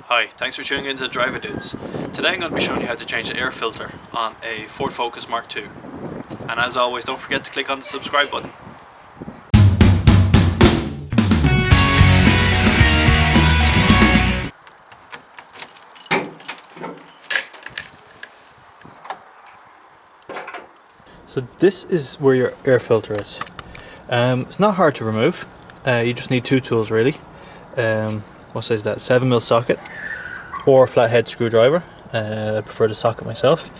Hi, thanks for tuning in to the Driver Dudes. Today I'm going to be showing you how to change the air filter on a Ford Focus Mark II. And as always, don't forget to click on the subscribe button. So this is where your air filter is. It's not hard to remove. You just need two tools really. What size is that? 7mm socket or a flathead screwdriver. I prefer the socket myself.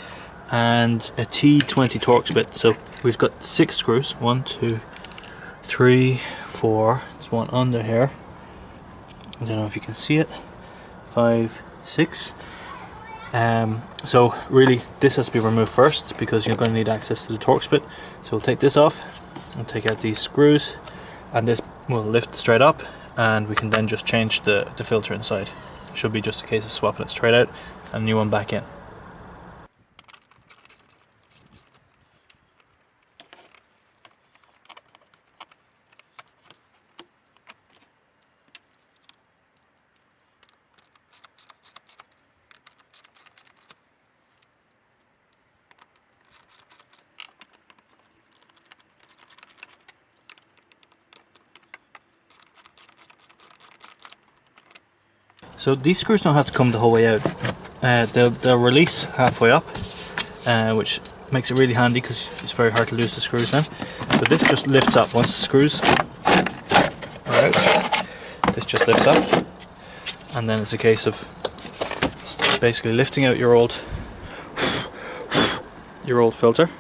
And a T20 Torx bit. So we've got 6 screws. 1, 2, 3, 4. There's one under here. I don't know if you can see it. 5, 6. So really this has to be removed first because you're going to need access to the Torx bit. So we'll take this off and take out these screws, and this will lift straight up, and we can then just change the filter inside. It should be just a case of swapping it straight out and a new one back in. So these screws don't have to come the whole way out. They'll release halfway up, which makes it really handy because it's very hard to lose the screws then. So this just lifts up once the screws are out. This just lifts up, and then it's a case of basically lifting out your old filter.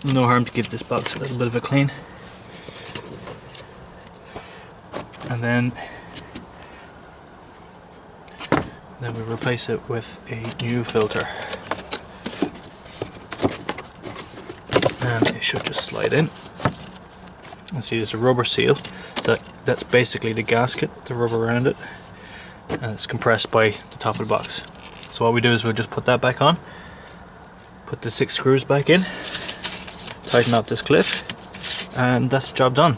No harm to give this box a little bit of a clean, and then we replace it with a new filter, and it should just slide in. And see, there's a rubber seal, so that's basically the gasket, the rubber around it, and it's compressed by the top of the box. So what we do is we'll just put that back on, put the 6 screws back in, tighten up this clip, and that's the job done.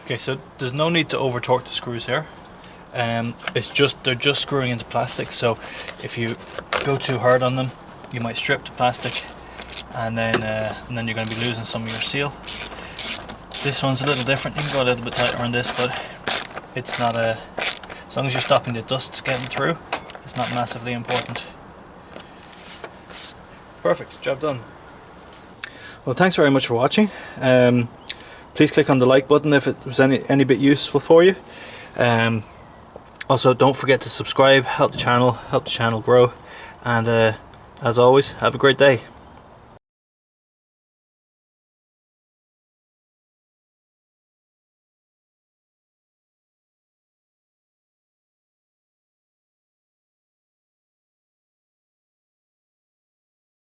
Okay, so there's no need to over torque the screws here. They're just screwing into plastic, so if you go too hard on them, you might strip the plastic, and then you're going to be losing some of your seal. This one's a little different. You can go a little bit tighter on this, but it's not as long as you're stopping the dust getting through, it's not massively important. Perfect, job done. Well, thanks very much for watching. Please click on the like button if it was any bit useful for you. Also, don't forget to subscribe, help the channel grow, and as always, have a great day.